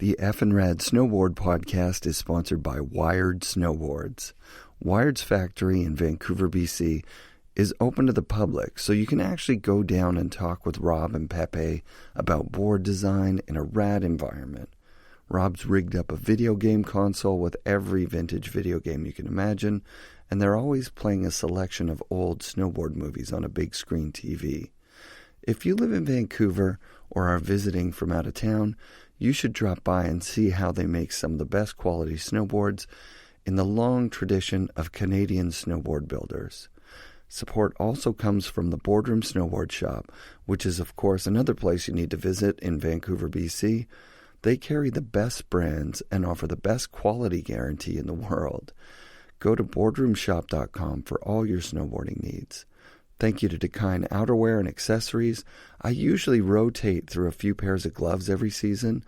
The FNRad Snowboard podcast is sponsored by Wired Snowboards. Wired's factory in Vancouver, BC is open to the public, so you can actually go down and talk with Rob and Pepe about board design in a rad environment. Rob's rigged up a video game console with every vintage video game you can imagine, and they're always playing a selection of old snowboard movies on a big screen TV. If you live in Vancouver or are visiting from out of town, you should drop by and see how they make some of the best quality snowboards in the long tradition of Canadian snowboard builders. Support also comes from the Boardroom Snowboard Shop, which is of course another place you need to visit in Vancouver, BC. They carry the best brands and offer the best quality guarantee in the world. Go to boardroomshop.com for all your snowboarding needs. Thank you to Dakine Outerwear and Accessories. I usually rotate through a few pairs of gloves every season,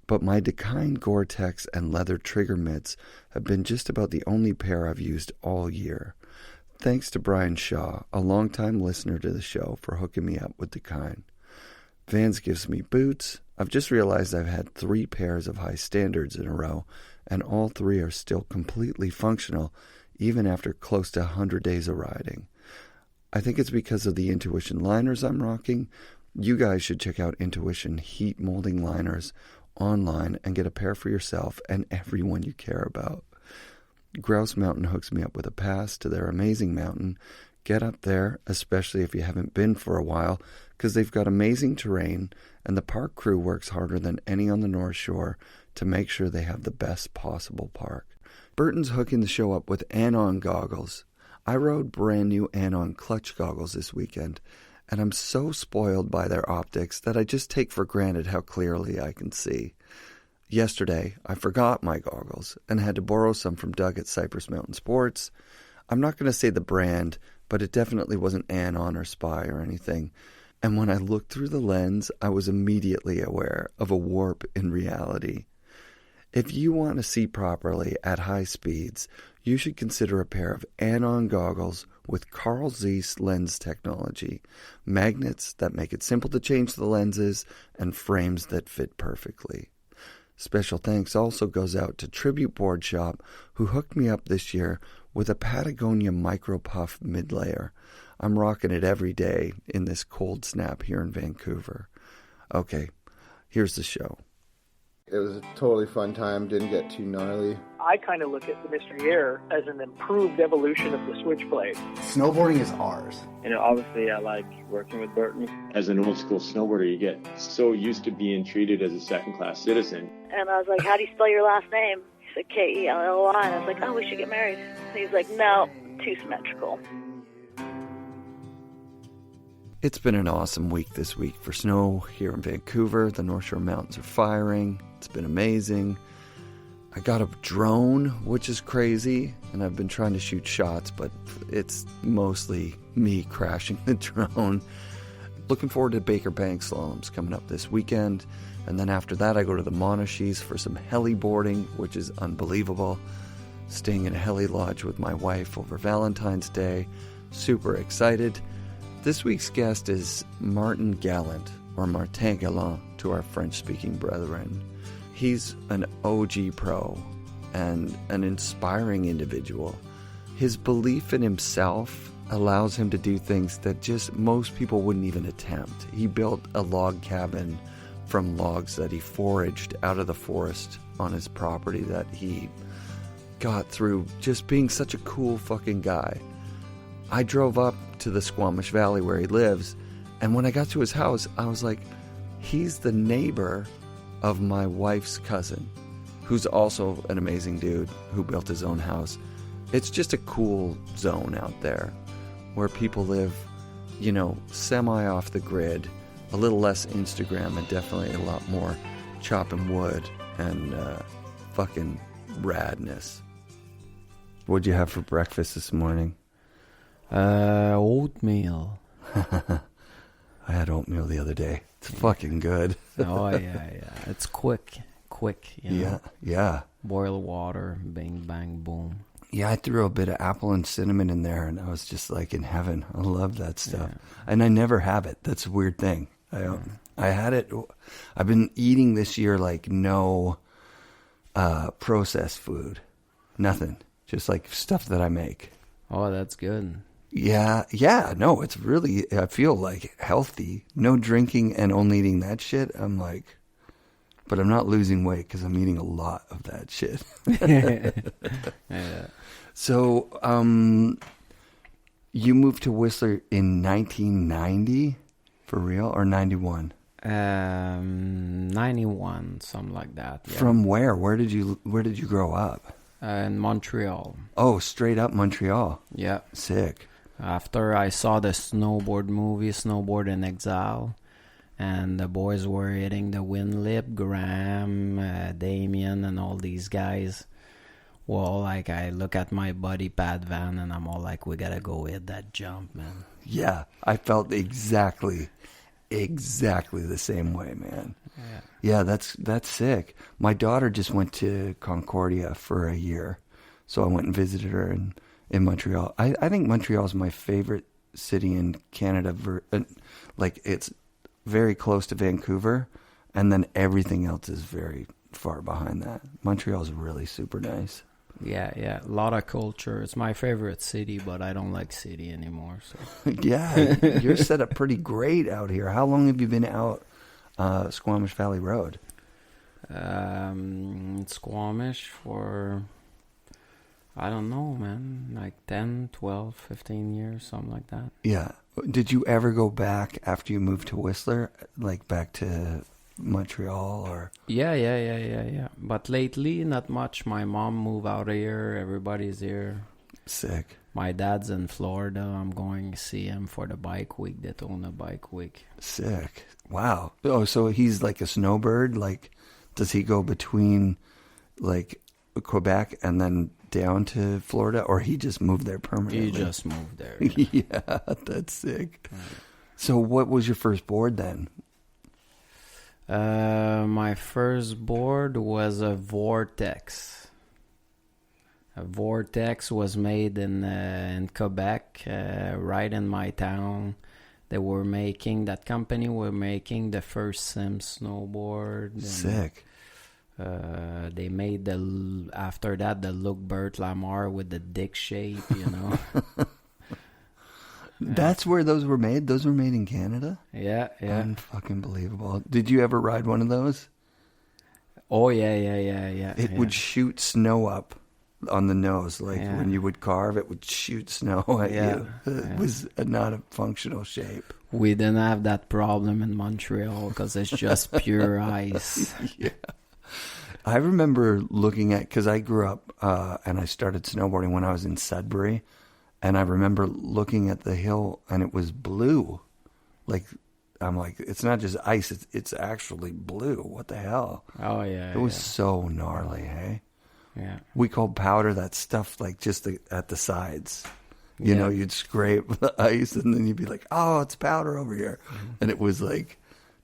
but my Dakine Gore-Tex and leather trigger mitts have been just about the only pair I've used all year. Thanks to Brian Shaw, a longtime listener to the show, for hooking me up with Dakine. Vans gives me boots. I've just realized I've had 3 pairs of high standards in a row, and all 3 are still completely functional, even after close to 100 days of riding. I think it's because of the Intuition liners I'm rocking. You guys should check out Intuition heat molding liners online and get a pair for yourself and everyone you care about. Grouse Mountain hooks me up with a pass to their amazing mountain. Get up there, especially if you haven't been for a while, because they've got amazing terrain, and the park crew works harder than any on the North Shore to make sure they have the best possible park. Burton's hooking the show up with Anon goggles. I rode brand new Anon clutch goggles this weekend, and I'm so spoiled by their optics that I just take for granted how clearly I can see. Yesterday, I forgot my goggles and had to borrow some from Doug at Cypress Mountain Sports. I'm not going to say the brand, but it definitely wasn't Anon or Spy or anything. And when I looked through the lens, I was immediately aware of a warp in reality. If you want to see properly at high speeds, you should consider a pair of Anon goggles with Carl Zeiss lens technology, magnets that make it simple to change the lenses, and frames that fit perfectly. Special thanks also goes out to Tribute Board Shop, who hooked me up this year with a Patagonia Micro Puff mid-layer. I'm rocking it every day in this cold snap here in Vancouver. Okay, here's the show. It was a totally fun time, didn't get too gnarly. I kind of look at the Mystery Air as an improved evolution of the Switchblade. Snowboarding is ours. And obviously I like working with Burton. As an old school snowboarder, you get so used to being treated as a second-class citizen. And I was like, how do you spell your last name? He said Kelly. And I was like, oh, we should get married. And he's like, no, too symmetrical. It's been an awesome week this week for snow here in Vancouver. The North Shore Mountains are firing. It's been amazing. I got a drone, which is crazy, and I've been trying to shoot shots, but it's mostly me crashing the drone. Looking forward to Baker Bank slaloms coming up this weekend, and then after that I go to the Montreal for some heli boarding, which is unbelievable. Staying in a heli lodge with my wife over Valentine's Day. Super excited. This week's guest is Martin Gallant, or Martin Gallant to our French-speaking brethren. He's an OG pro and an inspiring individual. His belief in himself allows him to do things that just most people wouldn't even attempt. He built a log cabin from logs that he foraged out of the forest on his property that he got through just being such a cool fucking guy. I drove up to the Squamish Valley where he lives, and when I got to his house, I was like, he's the neighbor of my wife's cousin, who's also an amazing dude who built his own house. It's just a cool zone out there where people live, you know, semi off the grid, a little less Instagram, and definitely a lot more chopping wood and fucking radness. What'd you have for breakfast this morning? Oatmeal. I had oatmeal the other day. It's fucking good. Oh, yeah. It's quick, you know? Yeah. Boil water, bang, bang, boom. Yeah, I threw a bit of apple and cinnamon in there, and I was just like in heaven. I love that stuff. Yeah. And I never have it. That's a weird thing. I had it. I've been eating this year like no processed food, nothing, just like stuff that I make. Oh, that's good. Yeah. No, it's really. I feel like healthy. No drinking and only eating that shit. I'm like, but I'm not losing weight because I'm eating a lot of that shit. Yeah. So, you moved to Whistler in 1990, for real, or 91? 91, something like that. Yeah. From where? Where did you grow up? In Montreal. Oh, straight up Montreal. Yeah. Sick. After I saw the snowboard movie, Snowboard in Exile, and the boys were hitting the Winlip, Graham, Damien, and all these guys. Well, like, I look at my buddy Pat Van, and I'm all like, we gotta go hit that jump, man. Yeah, I felt exactly the same way, man. Yeah, that's sick. My daughter just went to Concordia for a year, so I went and visited her in Montreal. I think Montreal is my favorite city in Canada. Like, it's very close to Vancouver, and then everything else is very far behind that. Montreal is really super nice. Yeah, a lot of culture. It's my favorite city, but I don't like city anymore. So Yeah, you're set up pretty great out here. How long have you been out Squamish Valley Road? Squamish for, I don't know, man, like 10, 12, 15 years, something like that. Yeah. Did you ever go back after you moved to Whistler, like back to Montreal or? Yeah. But lately, not much. My mom moved out of here. Everybody's here. Sick. My dad's in Florida. I'm going to see him for the bike week, Daytona Bike Week. Sick. Wow. Oh, so he's like a snowbird? Like, does he go between like Quebec and then down to Florida, or he just moved there permanently? He just moved there. Yeah, that's sick. So what was your first board then? My first board was a Vortex. A Vortex was made in Quebec, right in my town. That company were making the first Sim snowboard. Sick. They made after that the Look Bert Lamar with the dick shape, you know. That's where those were made? Those were made in Canada? Yeah. Unfucking believable. Did you ever ride one of those? Oh, yeah. It would shoot snow up on the nose. Like when you would carve, it would shoot snow at you. It was not a functional shape. We didn't have that problem in Montreal because it's just pure ice. Yeah. I remember looking at, because I grew up and I started snowboarding when I was in Sudbury. And I remember looking at the hill, and it was blue. Like, I'm like, it's not just ice; it's actually blue. What the hell? Oh yeah, it was so gnarly, hey. Yeah, we called powder that stuff like just at the sides. You know, you'd scrape the ice, and then you'd be like, "Oh, it's powder over here," and it was like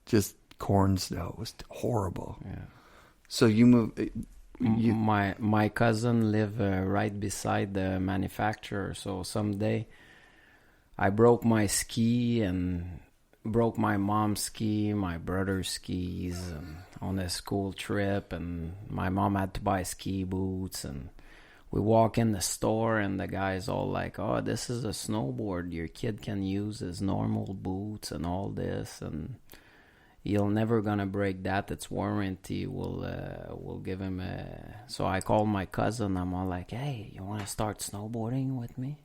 just corn snow. It was horrible. Yeah. So you moved. My cousin lived right beside the manufacturer, so someday I broke my ski and broke my mom's ski, my brother's skis, and on a school trip, and my mom had to buy ski boots, and we walk in the store and the guy's all like, "Oh, this is a snowboard, your kid can use his normal boots and all this, and you're never gonna break that. It's warranty. We'll give him a." So I called my cousin. I'm all like, "Hey, you want to start snowboarding with me?"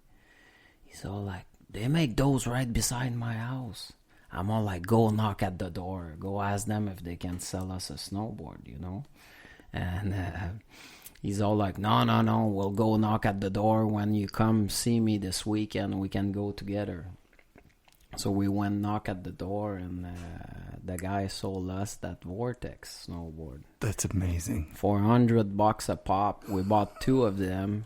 He's all like, "They make those right beside my house." I'm all like, "Go knock at the door. Go ask them if they can sell us a snowboard, you know." And he's all like, No. We'll go knock at the door when you come see me this weekend. We can go together." So we went knock at the door, and the guy sold us that Vortex snowboard. That's amazing. $400 a pop. We bought 2 of them,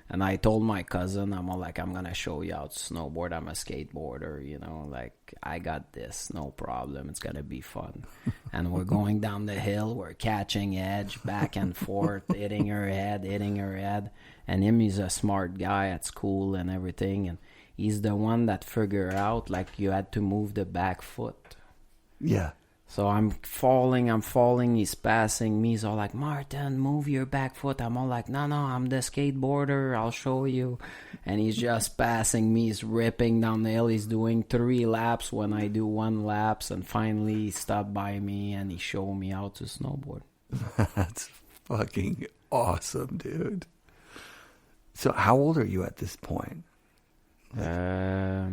and I told my cousin, I'm all like, "I'm gonna show you how to snowboard. I'm a skateboarder, you know, like I got this, no problem. It's gonna be fun." And we're going down the hill. We're catching edge, back and forth, hitting her head. And he's a smart guy at school and everything, and he's the one that figured out, like, you had to move the back foot. Yeah. So I'm falling, he's passing me. He's all like, Martin, move your back foot. I'm all like, no, I'm the skateboarder, I'll show you. And he's just passing me, he's ripping down the hill. He's doing 3 laps when I do 1 lap. And finally he stopped by me and he showed me how to snowboard. That's fucking awesome, dude. So how old are you at this point? I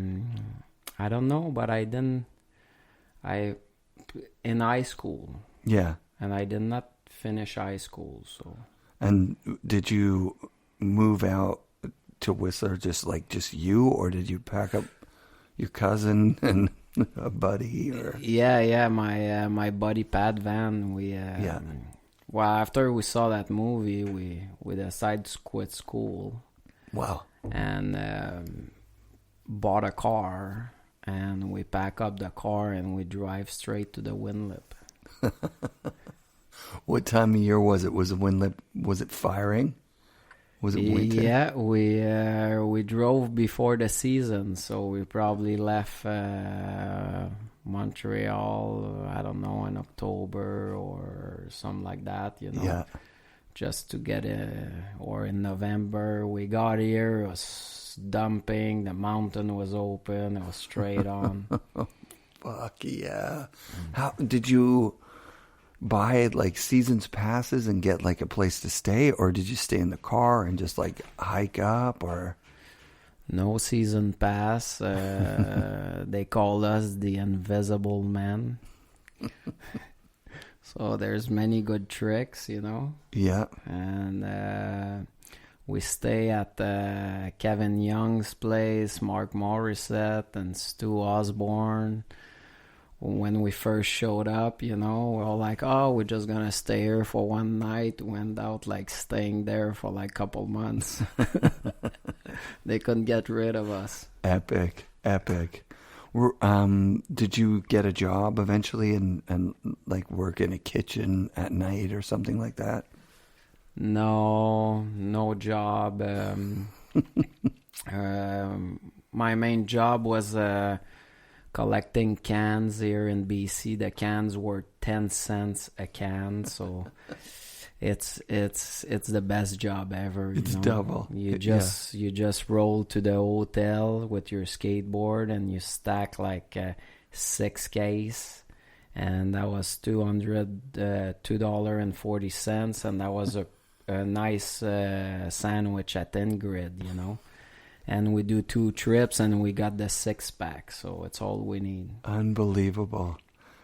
don't know, but in high school. Yeah. And I did not finish high school, so. And did you move out to Whistler just you, or did you pack up your cousin and a buddy? Or Yeah, my buddy Pat Van. Well, after we saw that movie, we decided to quit school. Wow. And bought a car, and we pack up the car and we drive straight to the Windlip. What time of year was it? Was it firing? Was it winter? Yeah, we drove before the season, so we probably left Montreal, I don't know, in October or something like that, Yeah. Just to get or in November. We got here, it was dumping, the mountain was open, it was straight on. Fuck yeah. How did you buy seasons passes and get a place to stay, or did you stay in the car and just hike up? Or no season pass. They call us the Invisible Man. So there's many good tricks, Yeah. And we stay at Kevin Young's place, Mark Morissette, and Stu Osborne. When we first showed up, we're all like, oh, we're just going to stay here for one night. Went out staying there for a couple months. They couldn't get rid of us. Epic. Did you get a job eventually and work in a kitchen at night or something like that? No job. My main job was collecting cans here in BC. The cans were 10 cents a can, so it's the best job ever. It's double. You just roll to the hotel with your skateboard and you stack 6 case, and that was $2.40, and that was a nice sandwich at Ingrid, And we do 2 trips and we got the 6-pack, so it's all we need. Unbelievable.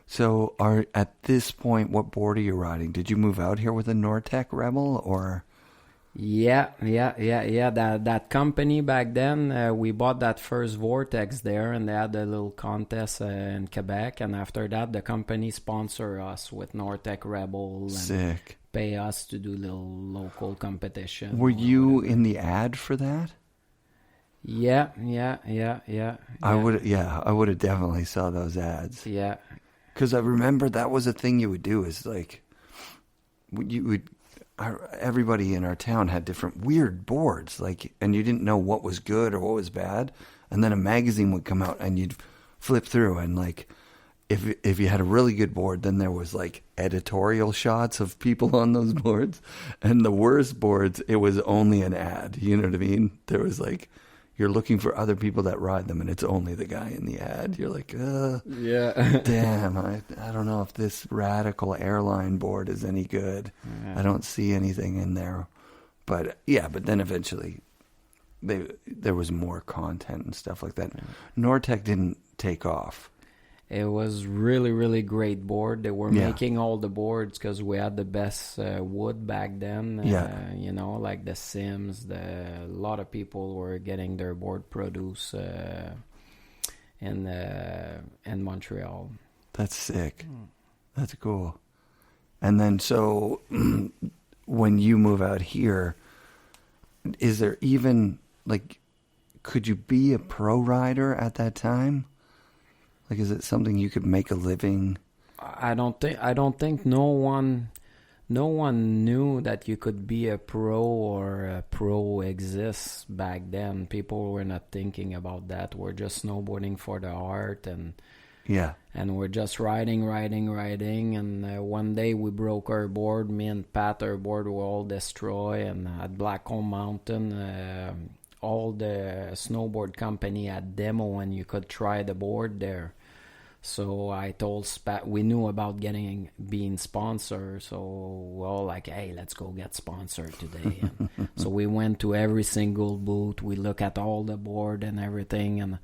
So at this point, what board are you riding? Did you move out here with a Nortec Rebel, or? Yeah. That company back then, we bought that first Vortex there, and they had a little contest in Quebec. And after that, the company sponsored us with Nortec Rebel. And sick. Pay us to do little local competition. Were you in the ad for that? Yeah. I would have definitely saw those ads. Yeah. Because I remember that was a thing you would do, is everybody in our town had different weird boards, and you didn't know what was good or what was bad, and then a magazine would come out and you'd flip through, and if you had a really good board, then there was editorial shots of people on those boards, and the worst boards, it was only an ad. You know what I mean? There was you're looking for other people that ride them, and it's only the guy in the ad. You're yeah. Damn, I don't know if this Radical airline board is any good. Yeah. I don't see anything in there. But then eventually there was more content and stuff like that. Yeah. Nortec didn't take off. It was really, really great board. They were making all the boards because we had the best wood back then. Like the Sims. A lot of people were getting their board produced in Montreal. That's sick. That's cool. And then so when you move out here, is there even could you be a pro rider at that time? Is it something you could make a living? I don't think no one knew that you could be a pro or a pro exists back then. People were not thinking about that. We're just snowboarding for the art, and Yeah. And we're just riding. And one day we broke our board. Me and Pat, our board were all destroyed. And at Mountain, all the snowboard company had demo and you could try the board there. So I told Spat, we knew about being sponsored. So we're all like, hey, let's go get sponsored today. And so we went to every single booth. We look at all the board and everything. And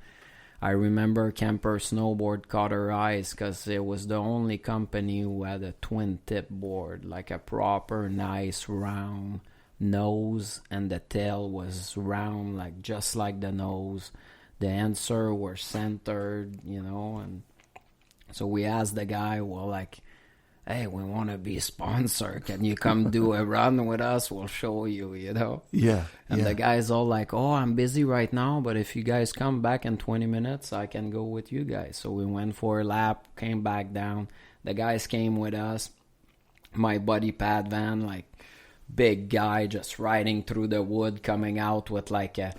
I remember Kemper Snowboard caught our eyes because it was the only company who had a twin tip board, like a proper nice round nose, and the tail was round, like just like the nose. The answer were centered, and so we asked the guy, well, like, hey, we want to be sponsored. Can you come do a run with us? We'll show you, Yeah. And the guy's all like, oh, I'm busy right now, but if you guys come back in 20 minutes, I can go with you guys. So we went for a lap, came back down. The guys came with us. My buddy Pat Van, like, big guy, just riding through the wood, coming out with like a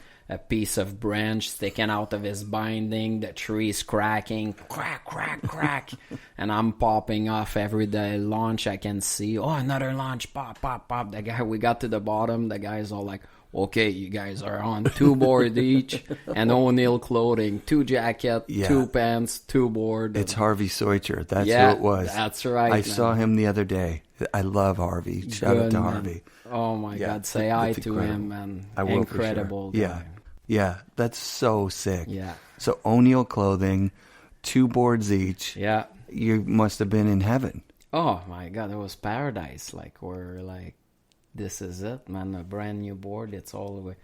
piece of branch sticking out of his binding, the tree's cracking, crack, crack, crack. And I'm popping off every day launch I can see. Oh, another launch, pop, pop, pop. The guy, we got to the bottom, the guy's all like, okay, you guys are on 2 board each, and O'Neill clothing, 2 jacket, 2 pants, 2 board. It's Harvey Soicher. That's who it was. That's right. I saw him the other day. I love Harvey. Shout out to Harvey. Oh my God, say hi to him, man. I will, incredible for sure. guy. Yeah, that's so sick. Yeah. So O'Neill clothing, 2 boards each. Yeah. You must have been in heaven. Oh my God, it was paradise. Like, we're like, this is it, man. A brand new board. It's all we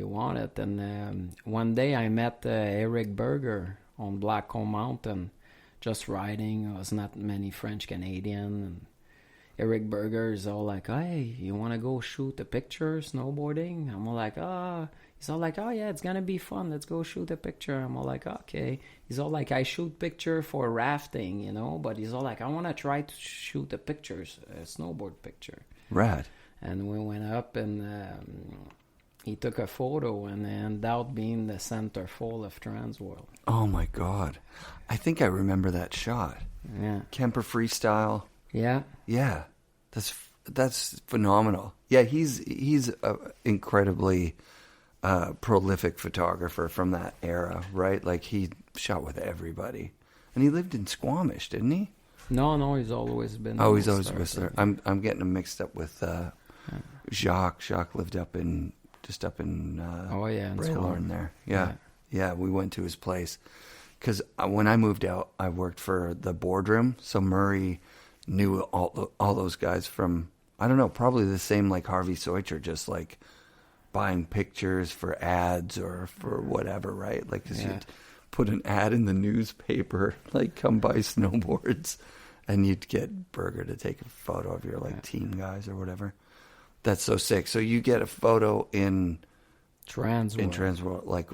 wanted. And one day I met Eric Berger on Black Hole Mountain, just riding. There was not many French Canadian, and Eric Berger is all like, hey, you want to go shoot a picture snowboarding? I'm all like, he's all like, oh yeah, it's going to be fun. Let's go shoot a picture. I'm all like, okay. He's all like, I shoot picture for rafting, but he's all like, I want to try to shoot a snowboard picture. Rad. And we went up and he took a photo and ended up being the centerfold of Transworld. Oh my God. I think I remember that shot. Yeah. Kemper freestyle. Yeah. Yeah. That's phenomenal. Yeah, he's a incredibly prolific photographer from that era, right? Like, he shot with everybody. And he lived in Squamish, didn't he? No, he's always been. Oh, he's always Whistler. I'm getting him mixed up with Jacques. Jacques lived up in Braylorn there. Yeah, we went to his place. Because when I moved out, I worked for the boardroom. So Murray knew all those guys from, I don't know, probably the same like Harvey Soicher, just like buying pictures for ads or for whatever, right? Like, because you'd put an ad in the newspaper, like, come buy snowboards, and you'd get Berger to take a photo of your like team guys or whatever. That's so sick. So you get a photo in Transworld, like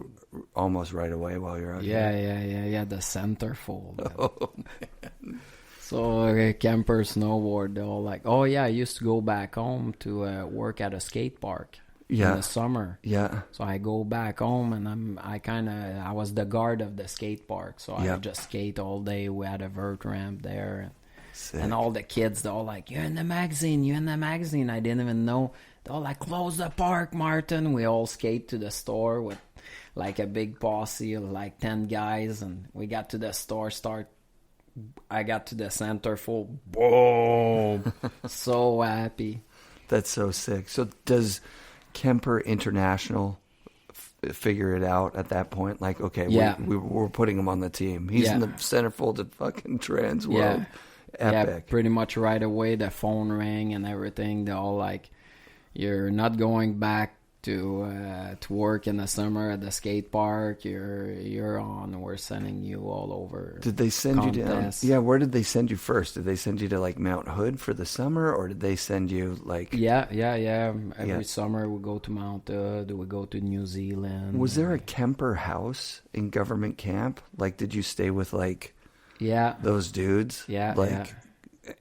almost right away while you're out here. Yeah, the centerfold. Oh, man. So Kemper Snowboard, they're all like, oh yeah, I used to go back home to work at a skate park in the summer. Yeah. So I go back home and I was the guard of the skate park. So I would just skate all day. We had a vert ramp there. And all the kids, they're all like, you're in the magazine. I didn't even know. They're all like, close the park, Martin. We all skate to the store with like a big posse of like 10 guys. And we got to the store, I got to the centerfold. Boom. So happy. That's so sick. So does Kemper International figure it out at that point? Like, okay, we're putting him on the team. He's in the centerfold of fucking Transworld. Epic. Yeah, pretty much right away the phone rang and everything. They're all like, you're not going back to work in the summer at the skate park. You're on. We're sending you all over. Did they send you down? Yeah, where did they send you first? Did they send you to like Mount Hood for the summer, or did they send you like? Yeah. Every summer we go to Mount Hood. We go to New Zealand. Was there a Kemper house in government camp? Like, did you stay with like? Yeah, those dudes. Yeah, like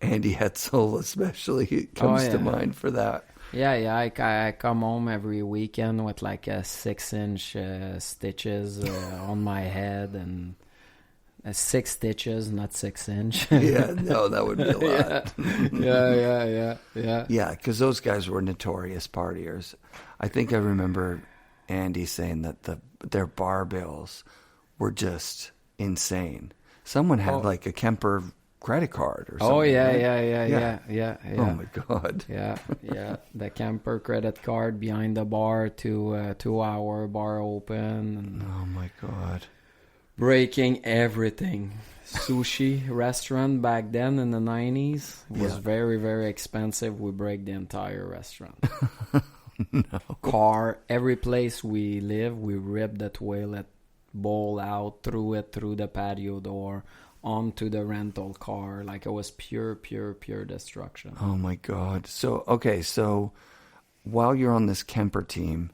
Andy Hetzel especially comes to mind for that. Yeah. I come home every weekend with like a 6-inch stitches on my head, and 6 stitches, not 6 inch. Yeah, no, that would be a lot. Yeah. Yeah, because those guys were notorious partiers. I think I remember Andy saying that their bar bills were just insane. Someone had like a Kemper credit card or something. Oh yeah, right? yeah. Oh my God. Yeah. The Kemper credit card behind the bar, 2-hour bar open. And Oh my God. breaking everything. Sushi restaurant back then in the 90s was very, very expensive. We break the entire restaurant. No. Car, every place we live, we rip the toilet bowl out, threw it through the patio door, onto the rental car. Like, it was pure destruction. Oh my God. So while you're on this Kemper team,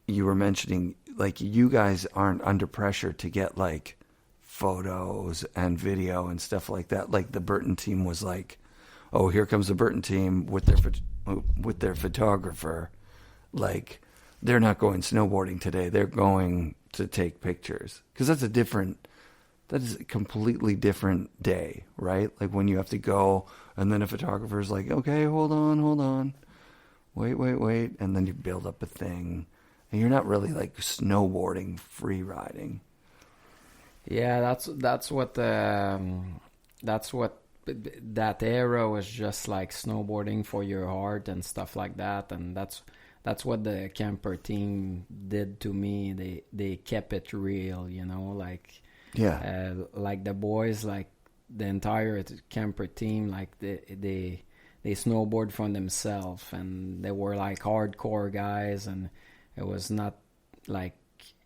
you were mentioning, like, you guys aren't under pressure to get like photos and video and stuff like that. Like the Burton team was like, oh, here comes the Burton team with their photographer. Like, they're not going snowboarding today. They're going to take pictures. Because that is a completely different day, right? Like when you have to go and then a photographer's like, okay, hold on. Wait. And then you build up a thing. And you're not really like snowboarding, free riding. Yeah, that's what that era was, just like snowboarding for your heart and stuff like that. And that's what the Kemper team did to me. They kept it real, you know, like like the boys, like the entire Kemper team, like they snowboard for themselves, and they were like hardcore guys. And it was not like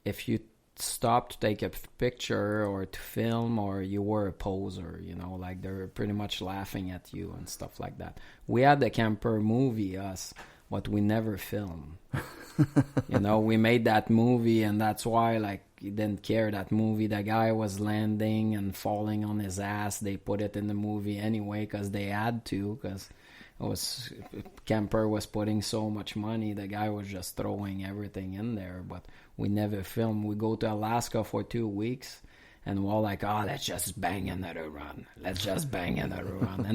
if you stopped to take a picture or to film, or you were a poser, you know, like they were pretty much laughing at you and stuff like that. We had the Kemper movie, us, but we never filmed. You know, we made that movie, and that's why, like, you didn't care. That movie, the guy was landing and falling on his ass. They put it in the movie anyway because they had to, because Kemper was putting so much money. The guy was just throwing everything in there, but we never filmed. We go to Alaska for 2 weeks, and we're all like, oh, let's just bang another run. And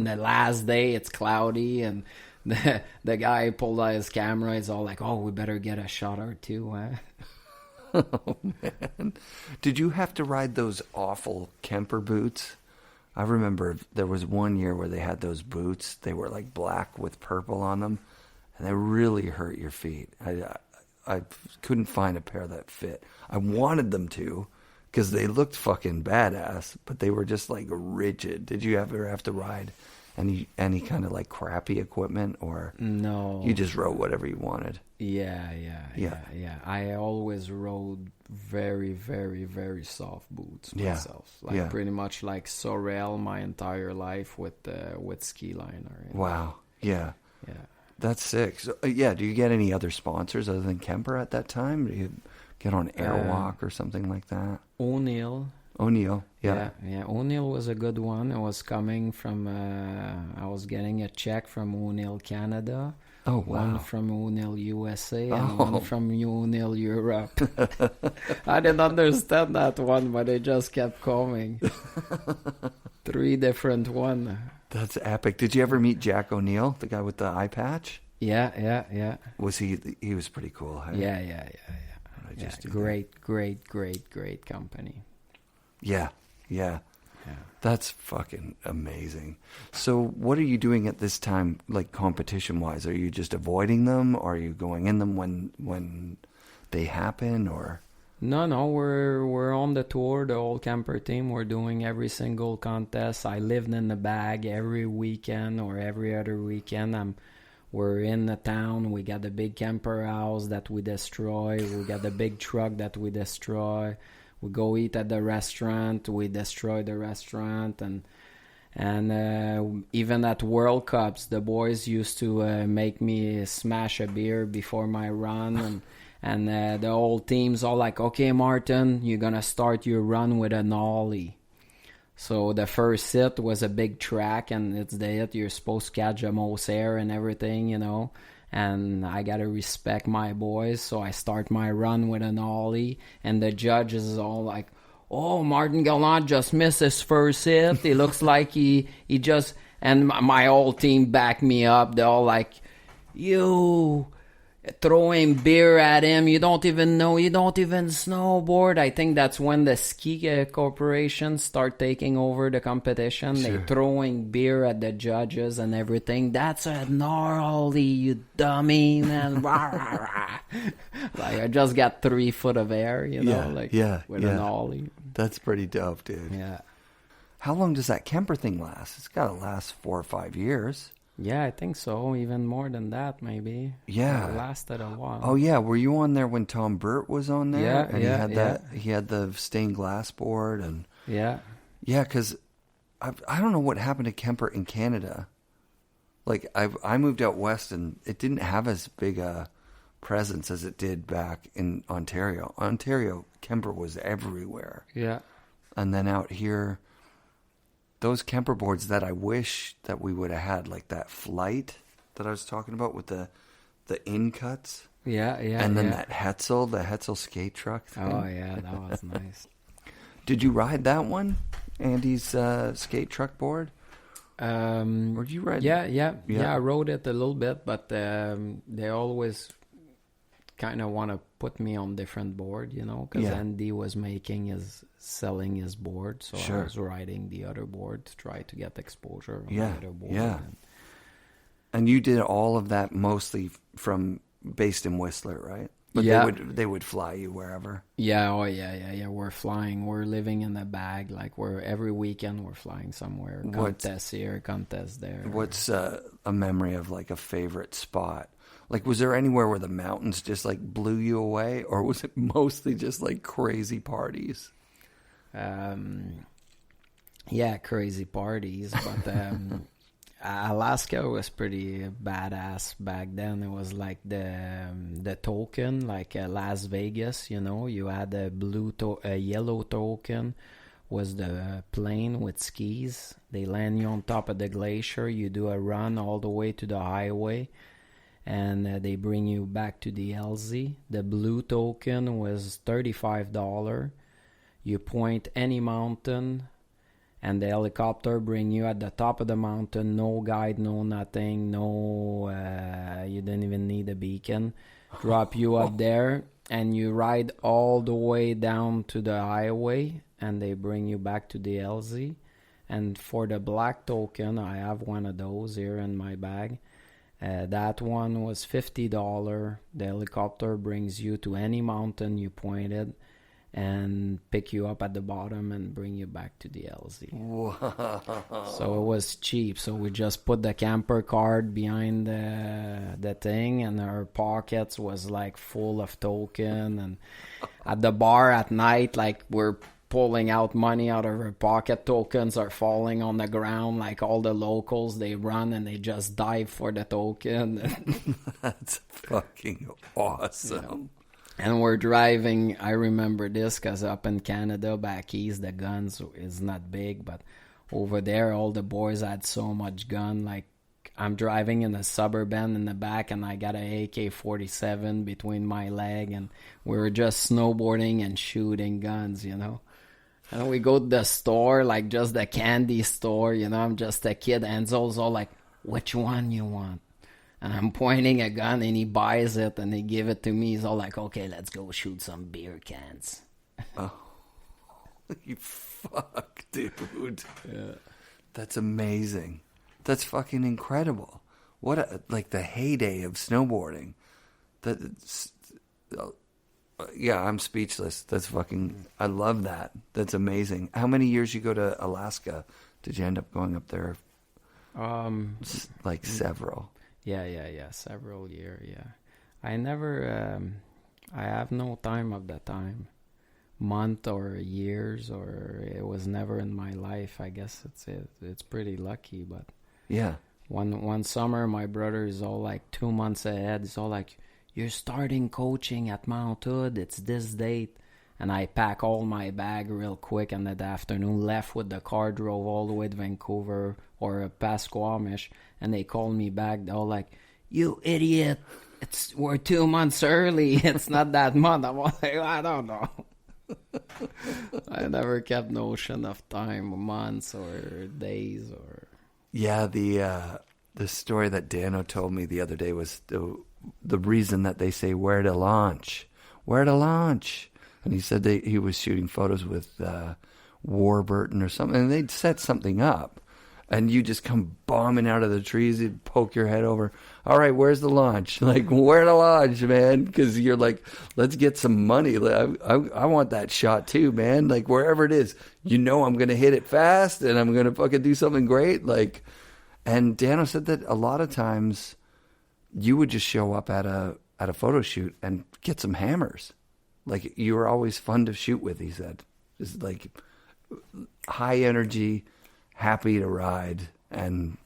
the last day, it's cloudy, and the guy pulled out his camera. He's all like, oh, we better get a shot or two, huh? Oh, man. Did you have to ride those awful Kemper boots? I remember there was one year where they had those boots. They were like black with purple on them, and they really hurt your feet. I couldn't find a pair that fit. I wanted them to because they looked fucking badass, but they were just like rigid. Did you ever have to ride any kind of like crappy equipment, or no? You just rode whatever you wanted. Yeah. I always rode very, very, very soft boots myself. Like pretty much like Sorel my entire life with ski liner. Wow. Yeah. That's sick. So, do you get any other sponsors other than Kemper at that time? Do you get on Airwalk or something like that? O'Neill. Yeah. O'Neill was a good one. It was coming from, I was getting a check from O'Neill Canada. Oh, wow. One from O'Neill USA and one from O'Neill Europe. I didn't understand that one, but it just kept coming. 3 different one. That's epic. Did you ever meet Jack O'Neill, the guy with the eye patch? Yeah. Was he was pretty cool. Huh? Yeah. Great company. Yeah. That's fucking amazing. So what are you doing at this time, like competition-wise? Are you just avoiding them, or are you going in them when they happen, or? No, we're on the tour, the whole Kemper team. We're doing every single contest. I lived in the bag every weekend or every other weekend. We're in the town. We got the big Kemper house that we destroy. We got the big truck that we destroy. We go eat at the restaurant. We destroy the restaurant, and even at World Cups, the boys used to make me smash a beer before my run, and the whole team's all like, "Okay, Martin, you're gonna start your run with an ollie." So the first hit was a big track, and it's the hit you're supposed to catch the most air and everything, you know. And I gotta respect my boys, so I start my run with an ollie, and the judges is all like, oh, Martin Gallant just missed his first hit. He looks like he just, and my whole team backed me up. They're all like, you throwing beer at him. You don't even know. You don't even snowboard. I think that's when the ski corporations start taking over the competition. Sure. They throwing beer at the judges and everything. That's a gnarly, you dummy, man. Like, I just got 3 foot of air, you know, with an ollie. That's pretty dope, dude. Yeah. How long does that Kemper thing last? It's got to last 4 or 5 years. Yeah, I think so. Even more than that, maybe. Yeah. It lasted a while. Oh, yeah. Were you on there when Tom Burt was on there? Yeah, and yeah, he had the stained glass board. And yeah. Yeah, because I don't know what happened to Kemper in Canada. Like, I moved out west, and it didn't have as big a presence as it did back in Ontario. Kemper was everywhere. Yeah. And then out here, those Kemper boards that I wish that we would have had, like that flight that I was talking about with the in cuts. Yeah. And then that the Hetzel skate truck thing. Oh, yeah, that was nice. Did you ride that one? Andy's skate truck board? Or did you ride? Yeah, I rode it a little bit, but they always kind of want to put me on different board, you know, because Andy was selling his board, so I was riding the other board to try to get exposure on the other board. Yeah. And you did all of that mostly based in Whistler, right? But they would fly you wherever. Yeah, We're flying. We're living in a bag. Like every weekend we're flying somewhere. Contest here, contest there. What's a memory of like a favorite spot? Like, was there anywhere where the mountains just like blew you away, or was it mostly just like crazy parties? Yeah, crazy parties, but Alaska was pretty badass back then. It was like the token, like Las Vegas, you know. You had a yellow token was the plane with skis. They land you on top of the glacier. You do a run all the way to the highway, and they bring you back to the LZ. The blue token was $35. You point any mountain, and the helicopter bring you at the top of the mountain. No guide, no nothing, no. You didn't even need a beacon. Drop you up there, and you ride all the way down to the highway, and they bring you back to the LZ. And for the black token, I have one of those here in my bag. That one was $50. The helicopter brings you to any mountain you pointed and pick you up at the bottom and bring you back to the LZ. Whoa. So it was cheap. So we just put the camper card behind the thing, and our pockets was like full of token. And at the bar at night, like we're pulling out money out of our pocket. Tokens are falling on the ground. Like all the locals, they run and they just dive for the token. That's fucking awesome. You know? And we're driving. I remember this because up in Canada, back east, the guns is not big, but over there, all the boys had so much gun. Like I'm driving in a Suburban in the back, and I got a AK-47 between my leg, and we were just snowboarding and shooting guns, you know. And we go to the store, like just the candy store, you know. I'm just a kid. Enzo's all like, "Which one you want?" And I'm pointing a gun, and he buys it, and he give it to me. He's all like, "Okay, let's go shoot some beer cans." Oh, you fuck, dude. Yeah. That's amazing. That's fucking incredible. What like the heyday of snowboarding. Yeah, I'm speechless. That's fucking, I love that. That's amazing. How many years you go to Alaska? Did you end up going up there? Like several. Yeah, several years, yeah. I never, I have no time of the time. Month or years, or it was never in my life. I guess it's pretty lucky, but yeah. One summer, my brother is all like 2 months ahead. He's all like, "You're starting coaching at Mount Hood. It's this date." And I pack all my bag real quick, and that afternoon left with the car, drove all the way to Vancouver or past Squamish, and they called me back. They're all like, "You idiot! We're 2 months early. It's not that month." I'm all like, "I don't know." I never kept notion of time, months or days or. Yeah, the story that Dano told me the other day was the reason that they say where to launch, and he said he was shooting photos with Warburton or something, and they'd set something up. And you just come bombing out of the trees, you'd poke your head over. All right, where's the launch? Like, where to launch, man? Because you're like, let's get some money. I want that shot too, man. Like, wherever it is, I'm going to hit it fast and I'm going to fucking do something great. Like, and Dano said that a lot of times you would just show up at a photo shoot and get some hammers. Like, you were always fun to shoot with, he said. Just like high energy, happy to ride, and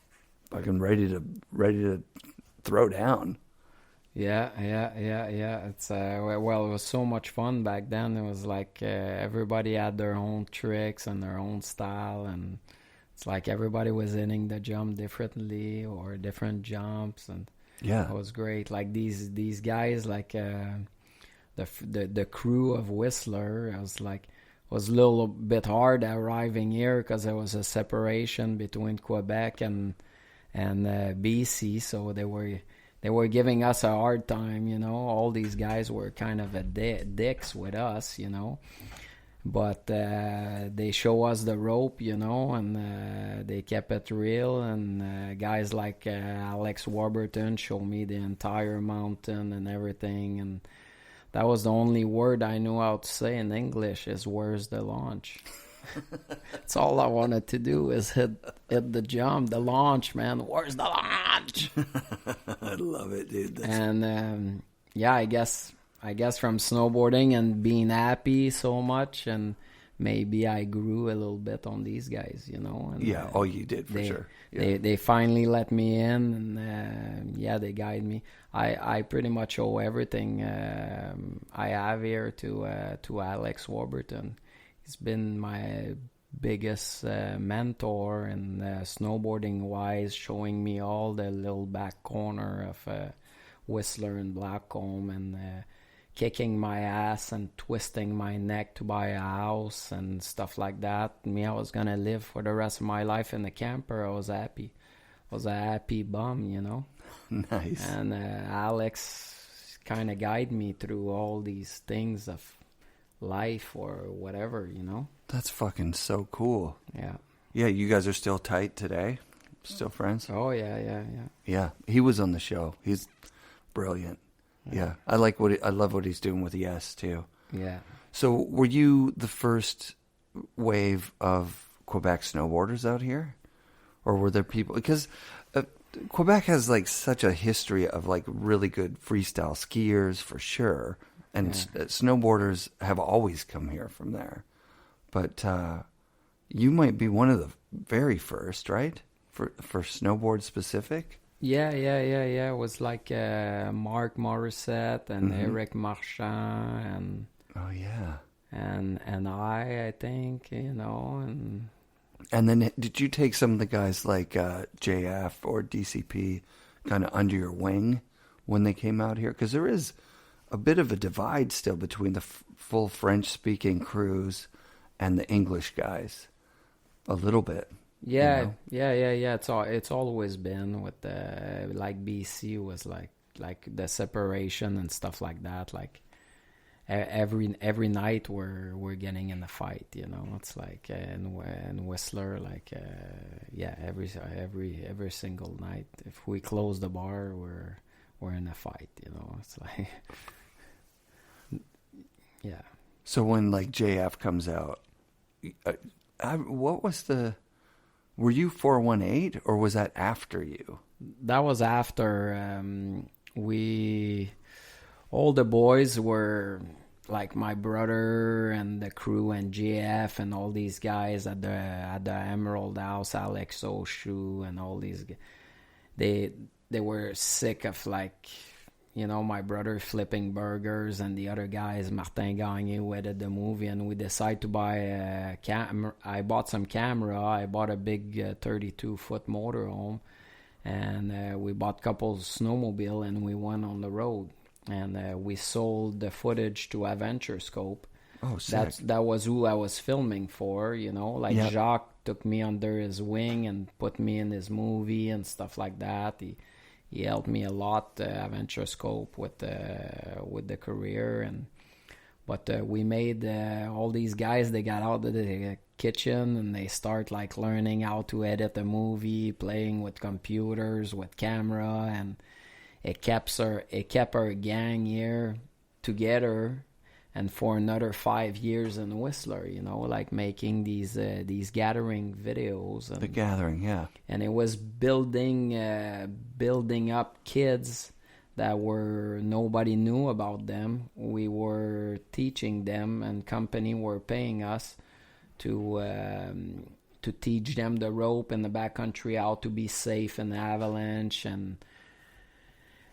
fucking ready to throw down. Yeah. It's well, it was so much fun back then. It was like everybody had their own tricks and their own style, and it's like everybody was hitting the jump differently or different jumps, and it was great. Like these guys, like the crew of Whistler, was a little bit hard arriving here because there was a separation between Quebec and BC, so they were giving us a hard time, All these guys were kind of dicks with us, But they show us the rope, and they kept it real. And guys like Alex Warburton showed me the entire mountain and everything, and that was the only word I knew how to say in English is "Where's the launch?" That's all I wanted to do is hit the jump, the launch, man. Where's the launch? I love it, dude. And I guess from snowboarding and being happy so much, and maybe I grew a little bit on these guys, And, you did for sure. Yeah. They finally let me in, and they guide me. I pretty much owe everything I have here to Alex Warburton. He's been my biggest mentor and snowboarding wise, showing me all the little back corner of Whistler and Blackcomb, and kicking my ass and twisting my neck to buy a house and stuff like that. I was gonna live for the rest of my life in the camper. I was happy. I was a happy bum, Nice. And Alex kind of guided me through all these things of life or whatever, That's fucking so cool. Yeah. Yeah, you guys are still tight today? Still friends? Oh, yeah. Yeah, he was on the show. He's brilliant. Yeah. I love what he's doing with Yes too. Yeah. So were you the first wave of Quebec snowboarders out here? Or were there people, because Quebec has like such a history of like really good freestyle skiers for sure. And snowboarders have always come here from there. But you might be one of the very first, right? For snowboard specific? Yeah. It was like Mark Morissette and Eric Marchand and oh yeah, and I think and then did you take some of the guys like JF or DCP kind of under your wing when they came out here? Because there is a bit of a divide still between the full French speaking crews and the English guys, a little bit. Yeah. It's always been with like BC was like the separation and stuff like that. Like every night we're getting in a fight. It's like in Whistler, like every single night. If we close the bar, we're in a fight. It's like yeah. So when like JF comes out, what was the? Were you 418 or was that after you? That was after. All the boys were like my brother and the crew and JF and all these guys at the Emerald House, Alex Oshu and all these. They were sick of like, my brother flipping burgers and the other guys, Martin Gallant, who edited the movie, and we decided to buy a camera. I bought some camera. I bought a big 32-foot motorhome, and we bought a couple snowmobile, and we went on the road. And we sold the footage to Adventure Scope, Oh, sick. That was who I was filming for, you know. Like Yep. Jacques took me under his wing and put me in his movie and stuff like that. He helped me a lot, Adventure Scope, with the career. But we made all these guys, they got out of the kitchen and they start like learning how to edit a movie, playing with computers, with camera, and it kept our gang here together, and for another 5 years in Whistler, you know, like making these gathering videos. And, The Gathering, yeah. and it was building up kids that were, nobody knew about them. We were teaching them, and company were paying us to teach them the rope in the backcountry, how to be safe in the avalanche, and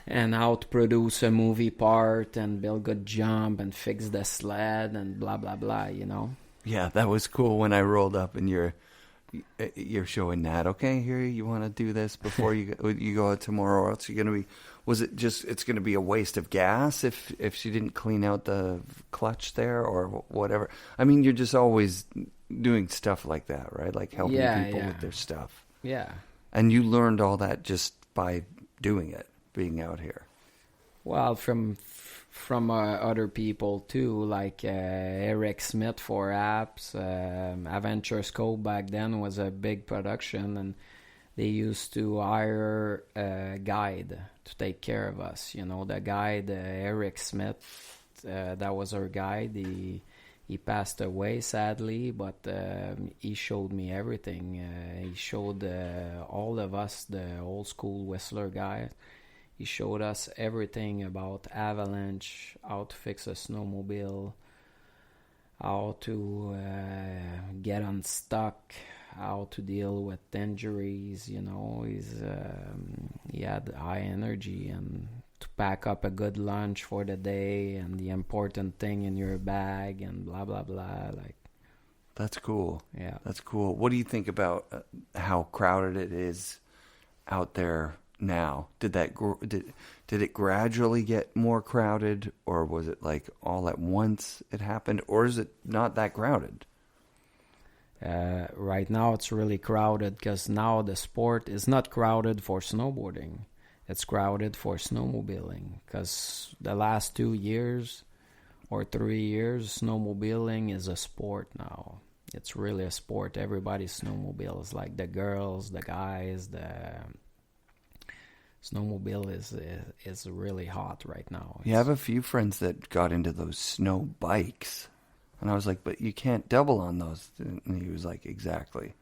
how to produce a movie part and build good jump and fix the sled and blah blah blah, you know. Yeah, that was cool when I rolled up and you're showing Nat, okay, here, you want to do this before you go out tomorrow, or else you're going to be, was it just, it's going to be a waste of gas if she didn't clean out the clutch there or whatever. I mean, you're just always doing stuff like that, right? Like helping people with their stuff. Yeah. And you learned all that just by doing it, being out here. Well, from other people too, like Eric Smith for apps. Adventure Scope back then was a big production, and they used to hire a guide to take care of us. You know, the guide, Eric Smith, that was our guide. He passed away, sadly, but he showed me everything. He showed all of us, the old school Whistler guys. He showed us everything about avalanche, how to fix a snowmobile, how to get unstuck, how to deal with injuries. You know, he had high energy, and to pack up a good lunch for the day, and the important thing in your bag, and blah blah blah. Like, that's cool. Yeah, that's cool. What do you think about how crowded it is out there now? Did it gradually get more crowded, or was it like all at once it happened, or is it not that crowded? Right now it's really crowded, because now the sport is not crowded for snowboarding. It's crowded for snowmobiling, because the last 2 years or 3 years, snowmobiling is a sport now. It's really a sport. Everybody's snowmobiles, like the girls, the guys, the snowmobile is really hot right now. You have a few friends that got into those snow bikes, and I was like, but you can't double on those. And he was like, exactly.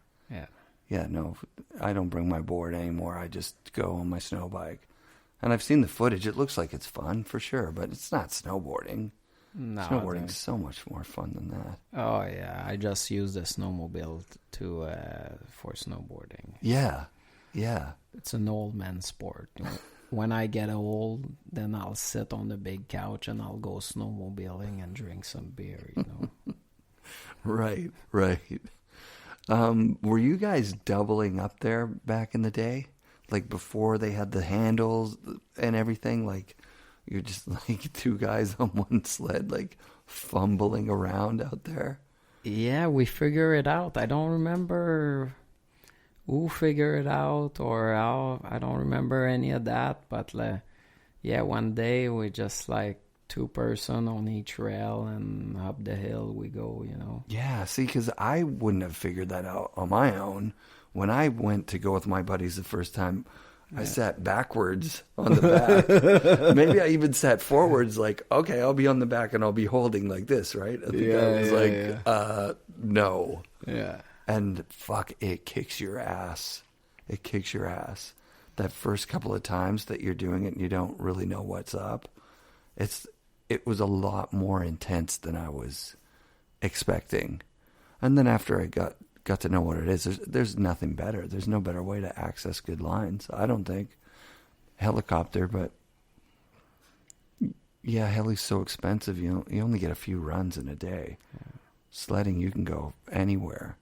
Yeah, no, I don't bring my board anymore. I just go on my snow bike. And I've seen the footage. It looks like it's fun for sure, but it's not snowboarding. No, Snowboarding's so much more fun than that. Oh yeah, I just use the snowmobile for snowboarding. Yeah. It's an old man sport. When I get old, then I'll sit on the big couch and I'll go snowmobiling and drink some beer, you know. Right. Were you guys doubling up there back in the day? Like before they had the handles and everything? Like you're just like two guys on one sled, like fumbling around out there? Yeah, we figure it out. I don't remember who figured it out or how. I don't remember any of that. But yeah, one day we just like 2 person on each rail, and up the hill we go, you know. Yeah, see, because I wouldn't have figured that out on my own. When I went to go with my buddies the first time, I sat backwards on the back. Maybe I even sat forwards, like, okay, I'll be on the back and I'll be holding like this, right? I think I was no. Yeah. And fuck, it kicks your ass. It kicks your ass. That first couple of times that you're doing it and you don't really know what's up, it was a lot more intense than I was expecting. And then after I got to know what it is, there's nothing better. There's no better way to access good lines, I don't think. Helicopter, but yeah, heli's so expensive. You only get a few runs in a day. Yeah. Sledding, you can go anywhere.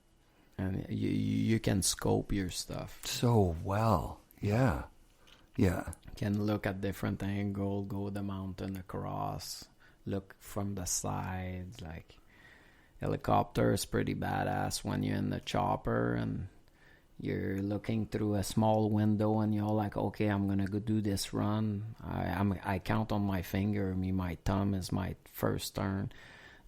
And you can scope your stuff so well. Yeah. Can look at different angle, go the mountain across, look from the sides. Like Helicopter is pretty badass when you're in the chopper and you're looking through a small window and you're like, okay, I'm gonna go do this run. I count on my finger. My thumb is my first turn.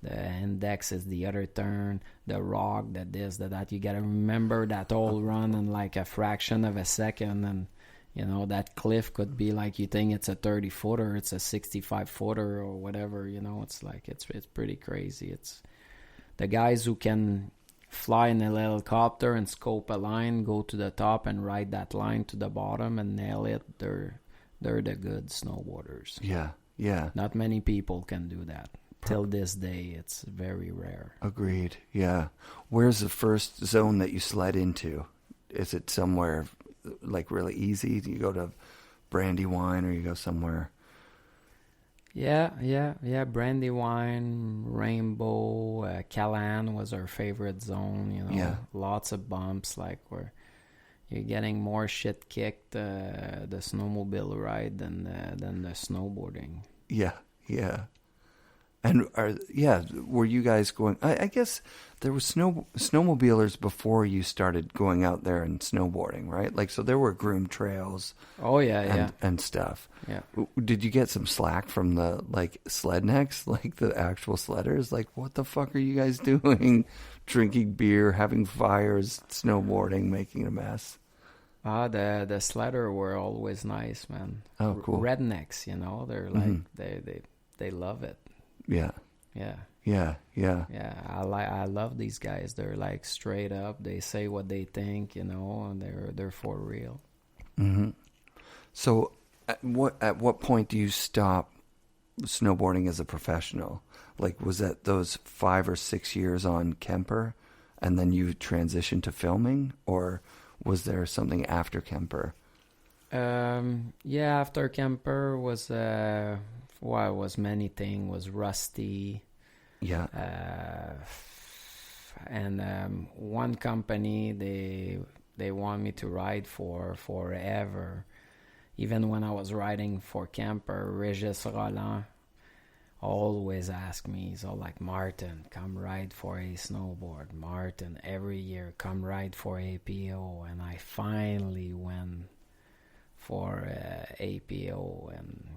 The index is the other turn. The rock, the this, the that. You gotta remember that whole run in like a fraction of a second. And you know that cliff could be like you think it's a 30-footer, it's a 65-footer or whatever. You know, it's like it's pretty crazy. It's the guys who can fly in a helicopter and scope a line, go to the top and ride that line to the bottom and nail it. They're the good snowboarders. Yeah. Not many people can do that. Till this day, it's very rare. Agreed. Yeah. Where's the first zone that you sled into? Is it somewhere like really easy? Do you go to Brandywine or you go somewhere? Yeah. Brandywine, Rainbow, Callan was our favorite zone. You know, Yeah. Lots of bumps, like where you're getting more shit kicked the snowmobile ride than the snowboarding. Yeah. And were you guys going? I guess there was snowmobilers before you started going out there and snowboarding, right? Like, so there were groomed trails. Oh yeah, and stuff. Yeah. Did you get some slack from the like sled necks, like the actual sledders? Like, what the fuck are you guys doing? Drinking beer, having fires, snowboarding, making a mess. The sledder were always nice, man. Oh, cool. Rednecks, you know, they're like they love it. Yeah. I love these guys. They're like straight up. They say what they think, you know, and they're for real. Mm-hmm. So, at what point do you stop snowboarding as a professional? Like, was that those 5 or 6 years on Kemper, and then you transitioned to filming, or was there something after Kemper? After Kemper was was many things. Was Rusty. Yeah. And one company they want me to ride for forever. Even when I was riding for Kemper, Regis Roland always asked me, he's all like, Martin, come ride for a snowboard. Martin, every year, come ride for APO. And I finally went for APO, and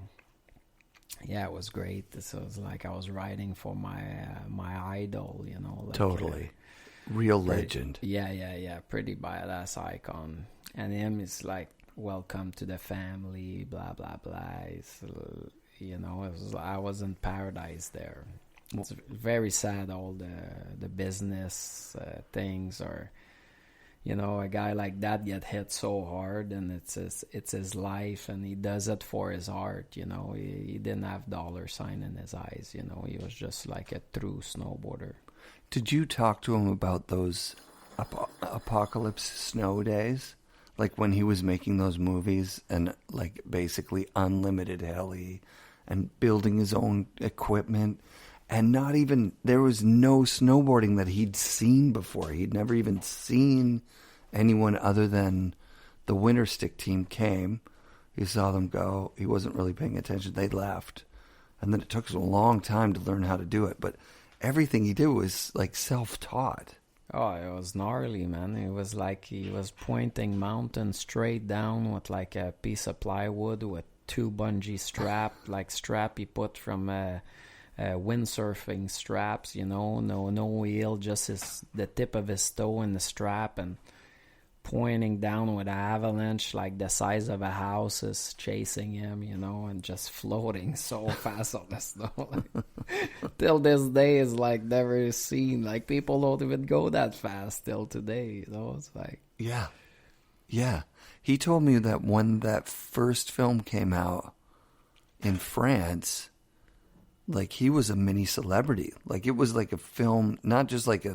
yeah, it was great. So it was like I was riding for my idol, you know. Like, totally. Real legend. Yeah. Pretty badass icon. And him is like, welcome to the family, blah, blah, blah. It's, you know, I was in paradise there. It's very sad, all the business things are, you know, a guy like that get hit so hard, and it's his life, and he does it for his art, you know. He didn't have dollar sign in his eyes, you know. He was just like a true snowboarder. Did you talk to him about those apocalypse snow days? Like when he was making those movies and like basically unlimited heli and building his own equipment, and not even, there was no snowboarding that he'd seen before. He'd never even seen anyone other than the Winter Stick team came. He saw them go. He wasn't really paying attention. They left. And then it took us a long time to learn how to do it. But everything he did was like self-taught. Oh, it was gnarly, man. It was like he was pointing mountain straight down with like a piece of plywood with 2 bungee strap he put from windsurfing straps, you know, no wheel, just the tip of his toe in the strap, and pointing down with an avalanche like the size of a house is chasing him, you know, and just floating so fast on the snow. Like, till this day is like never seen. Like, people don't even go that fast till today, you know. It's like, yeah. He told me that when that first film came out in France, like, he was a mini celebrity. Like, it was like a film, not just like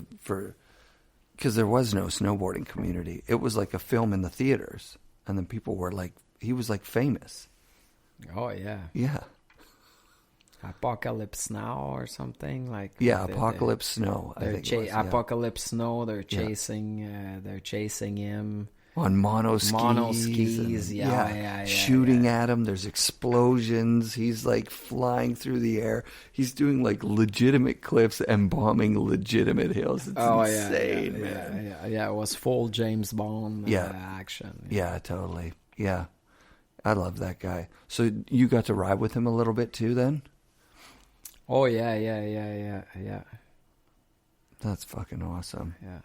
because there was no snowboarding community. It was like a film in the theaters. And then people were like, he was like famous. oh yeah, Yeah. Apocalypse Now or something like. Yeah, Apocalypse Snow. I think it was, yeah. Apocalypse Snow. They're chasing. They're chasing him. on mono skis. Yeah, shooting at him. There's explosions. He's like flying through the air. He's doing like legitimate cliffs and bombing legitimate hills. It's insane, man. Yeah. It was full James Bond action. Yeah, totally. Yeah, I love that guy. So you got to ride with him a little bit too, then? Oh yeah. That's fucking awesome. Yeah.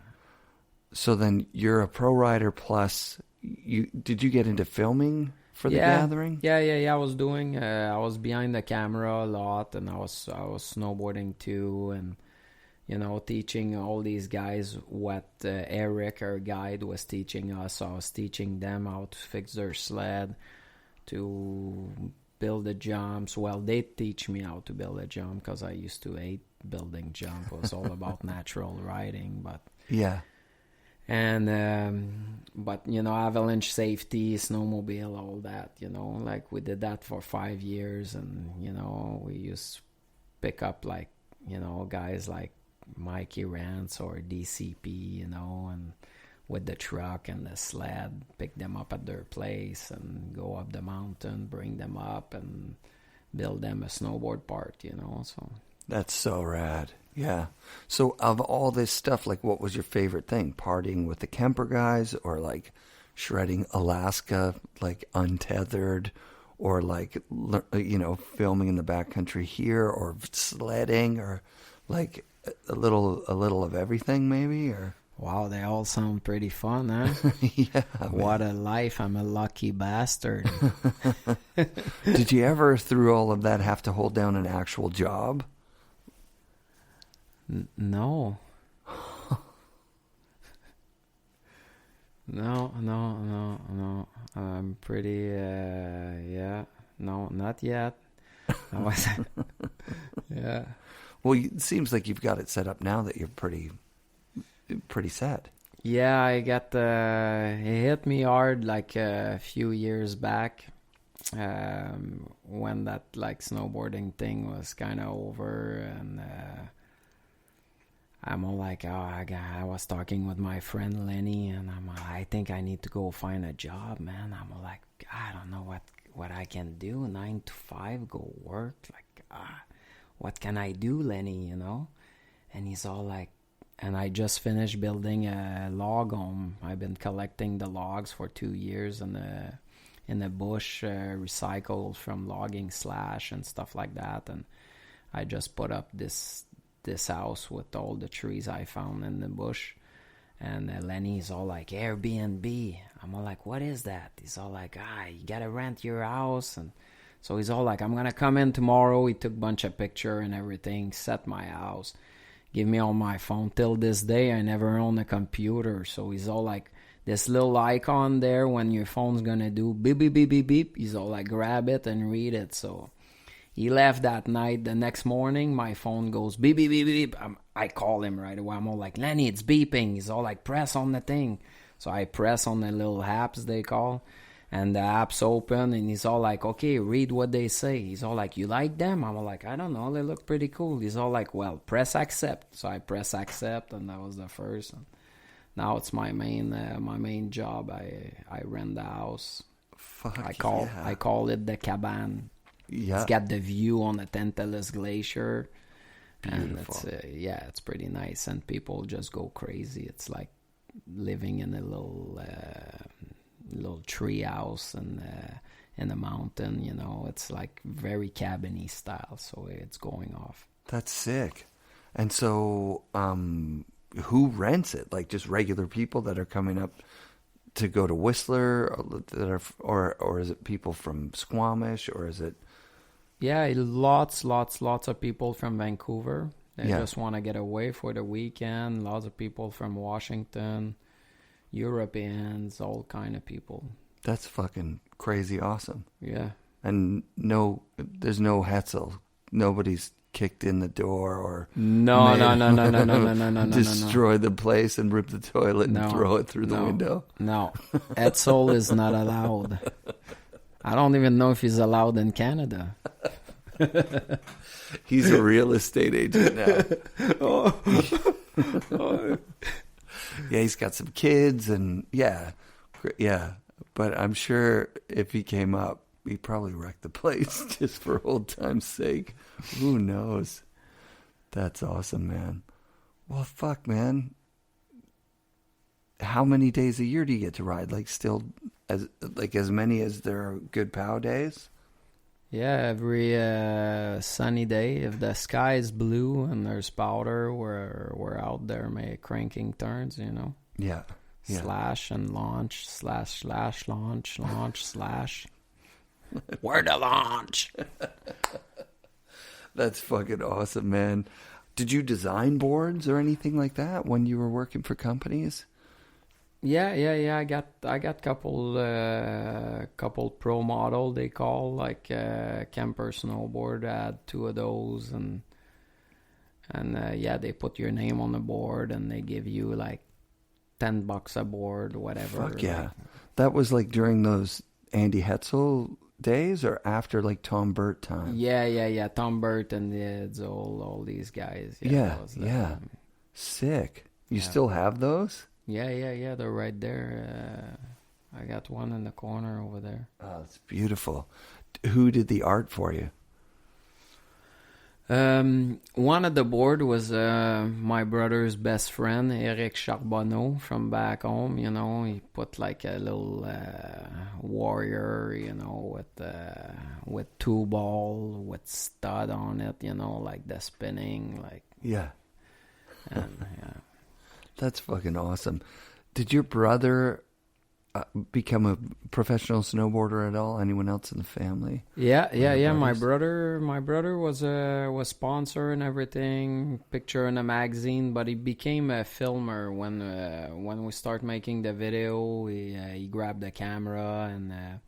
So then you're a pro rider plus did you get into filming for the gathering? Yeah. I was doing I was behind the camera a lot, and I was snowboarding too, and teaching all these guys what Eric, our guide, was teaching us. I was teaching them how to fix their sled, to build the jumps. Well, they teach me how to build a jump because I used to hate building jump. It was all about natural riding, but yeah. And but avalanche safety, snowmobile, all that, like we did that for 5 years, and we used to pick up like guys like Mikey Rance or DCP, and with the truck and the sled, pick them up at their place and go up the mountain, bring them up and build them a snowboard part, so. That's so rad. Yeah. So of all this stuff, like what was your favorite thing? Partying with the Kemper guys, or like shredding Alaska, like untethered, or like, filming in the backcountry here, or sledding, or like a little of everything maybe, or? Wow, they all sound pretty fun, huh? Yeah. What a life. I'm a lucky bastard. Did you ever, through all of that, have to hold down an actual job? No. No. I'm pretty, no, not yet. Yeah. Well, it seems like you've got it set up now that you're pretty set. Yeah, I got, it hit me hard like a few years back, when that like snowboarding thing was kind of over, and I'm all like, I was talking with my friend Lenny, and I think I need to go find a job, man. I'm all like, I don't know what I can do, 9 to 5, go work, like, what can I do, Lenny, And he's all like, and I just finished building a log home. I've been collecting the logs for 2 years in the bush, recycled from logging slash and stuff like that, and I just put up this house with all the trees I found in the bush. And Lenny's all like, Airbnb. I'm all like, what is that? He's all like, you gotta rent your house. And so he's all like, I'm gonna come in tomorrow. He took a bunch of picture and everything, set my house, give me all my phone. Till this day, I never owned a computer. So he's all like, this little icon there when your phone's gonna do beep, beep, beep, beep, beep. He's all like, grab it and read it. So he left that night. The next morning, my phone goes beep, beep, beep, beep. I call him right away. I'm all like, Lenny, it's beeping. He's all like, press on the thing. So I press on the little apps they call, and the app's open, and he's all like, okay, read what they say. He's all like, you like them? I'm all like, I don't know. They look pretty cool. He's all like, well, press accept. So I press accept, and that was the first. And now it's my main job. I rent the house. I call it the cabane. Yeah. It's got the view on the Tantalus Glacier. Beautiful. And it's pretty nice, and people just go crazy. It's like living in a little tree house in the mountain, It's like very cabin-y style, so it's going off. That's sick. And so who rents it? Like just regular people that are coming up to go to Whistler, or is it people from Squamish, or is it? Yeah, lots of people from Vancouver. They just want to get away for the weekend. Lots of people from Washington, Europeans, all kind of people. That's fucking crazy awesome. Yeah. And there's no hetzel. Nobody's kicked in the door or no, destroy the place and rip the toilet and throw it through the window. No, hetzel is not allowed. I don't even know if he's allowed in Canada. He's a real estate agent now. Yeah, he's got some kids, and Yeah, but I'm sure if he came up, he'd probably wreck the place just for old time's sake. Who knows? That's awesome, man. Well, fuck, man. How many days a year do you get to ride? Like, still, as many as there are good POW days? Yeah, every sunny day, if the sky is blue and there's powder, we're out there cranking turns, you know. Yeah. Slash and launch, slash, launch, slash. Where to launch? That's fucking awesome, man. Did you design boards or anything like that when you were working for companies? Yeah. I got couple pro model they call, like Kemper Snowboard had 2 of those, and they put your name on the board and they give you like $10 a board, whatever. Fuck yeah. That was like during those Andy Hetzel days or after like Tom Burt time? Yeah. Tom Burt and all these guys. Yeah. Sick. You still have those? Yeah. They're right there. I got one in the corner over there. Oh, it's beautiful. Who did the art for you? One of the board was my brother's best friend, Eric Charbonneau, from back home. You know, he put like a little warrior, you know, with 2 ball with stud on it. You know, like the spinning, like yeah. And, yeah. That's fucking awesome. Did your brother become a professional snowboarder at all? Anyone else in the family? Yeah. My brother was sponsor and everything, picture in a magazine, but he became a filmer when we start making the video. He grabbed the camera, and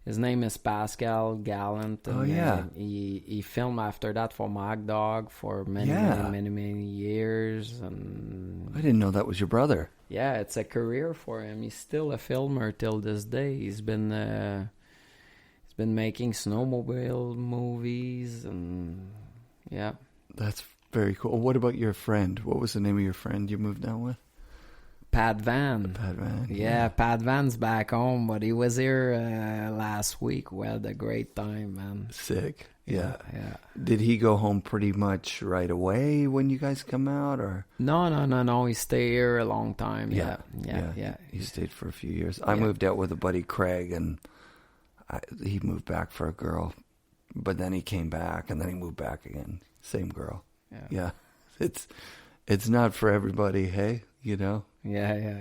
his name is Pascal Gallant. And, he filmed after that for Mag Dog for many years. And I didn't know that was your brother. Yeah, it's a career for him. He's still a filmer till this day. He's been making snowmobile movies, and yeah. That's very cool. What about your friend? What was the name of your friend you moved down with? Pat Van. Yeah, Pat Van's back home, but he was here last week. We had a great time, man. Sick. Yeah. Did he go home pretty much right away when you guys come out, or? No. He stayed here a long time. Yeah. He stayed for a few years. I moved out with a buddy, Craig, and he moved back for a girl, but then he came back, and then he moved back again. Same girl. Yeah. It's not for everybody, hey? You know? Yeah.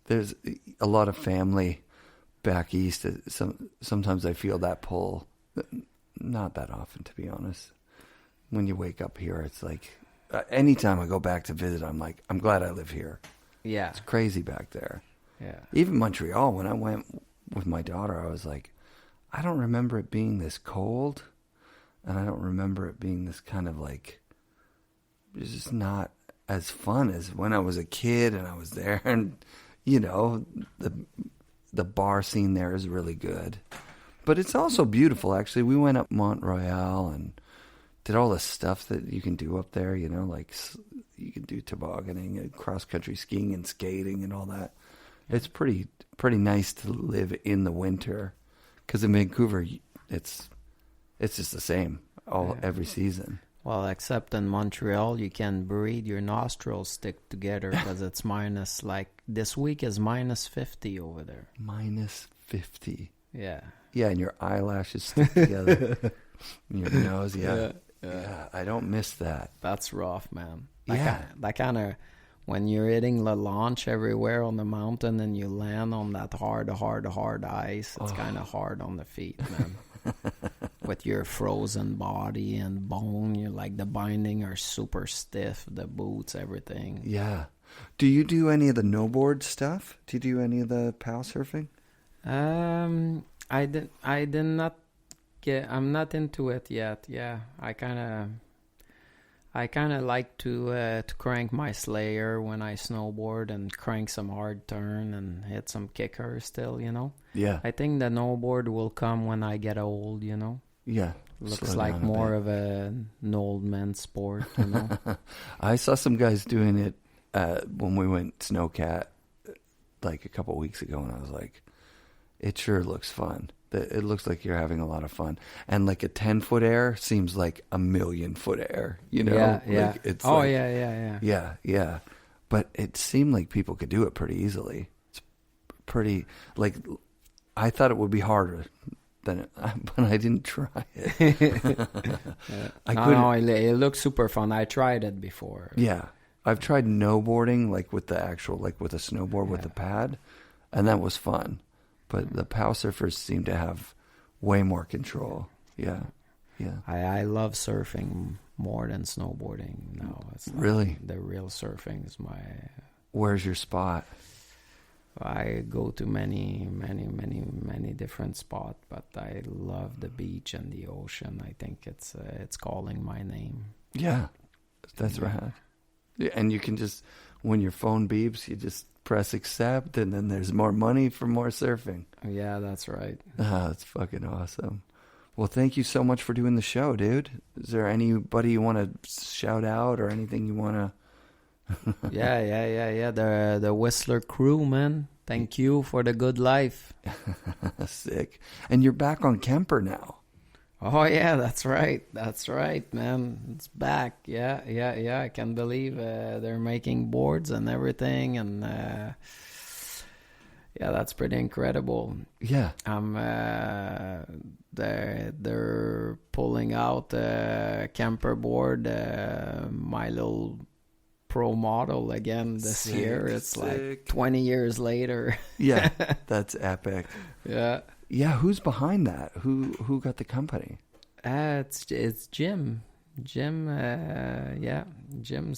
There's a lot of family back east. Sometimes I feel that pull. Not that often, to be honest. When you wake up here, it's like, anytime I go back to visit, I'm like, I'm glad I live here. Yeah. It's crazy back there. Yeah. Even Montreal, when I went with my daughter, I was like, I don't remember it being this cold, and I don't remember it being this kind of like, it's just not as fun as when I was a kid and I was there. And, you know, the bar scene there is really good. But it's also beautiful, actually. We went up Montreal and did all the stuff that you can do up there, you know, like you can do tobogganing and cross-country skiing and skating and all that. It's pretty nice to live in the winter, because in Vancouver, it's just the same every season. Well, except in Montreal, you can breathe. Your nostrils stick together because it's minus, like, this week is minus 50 over there. Minus 50. Yeah. Yeah, and your eyelashes stick together. And your nose, yeah. I don't miss that. That's rough, man. That kind of, when you're hitting the launch everywhere on the mountain and you land on that hard ice, it's kind of hard on the feet, man. With your frozen body and bone, you're like, the binding are super stiff, the boots, everything. Yeah. Do you do any of the no-board stuff? Do you do any of the POW surfing? I did not get. I'm not into it yet. Yeah, I kind of like to crank my Slayer when I snowboard and crank some hard turn and hit some kickers still, you know. Yeah. I think the snowboard will come when I get old, you know. Yeah. Looks like more of an old man sport, you know. I saw some guys doing it when we went Snowcat like a couple weeks ago, and I was like, it sure looks fun. It looks like you're having a lot of fun. And like a 10-foot air seems like a 1,000,000-foot air, you know? Yeah, yeah. Like it's yeah. But it seemed like people could do it pretty easily. It's pretty, like, I thought it would be harder than it, but I didn't try it. No, it looks super fun. I tried it before. Yeah. I've tried snowboarding, like with the actual, like with a snowboard with the pad, and that was fun. But the POW surfers seem to have way more control. Yeah. I love surfing more than snowboarding. No, it's like really the real surfing is my. Where's your spot? I go to many different spots, but I love the beach and the ocean. I think it's calling my name. Yeah, that's right. Yeah, and you can just, when your phone beeps, you just press accept, and then there's more money for more surfing. Yeah, that's right. That's fucking awesome. Well, thank you so much for doing the show, dude. Is there anybody you want to shout out or anything you want to? Yeah. The Whistler crew, man. Thank you for the good life. Sick. And you're back on Kemper now. Oh yeah, that's right, man. It's back. Yeah. I can't believe they're making boards and everything, and yeah, that's pretty incredible. Yeah. They're pulling out a Kemper board, my little pro model again this year. It's like 20 years later. Yeah, that's epic. Yeah. Yeah, who's behind that? Who got the company? It's Jim. Jim's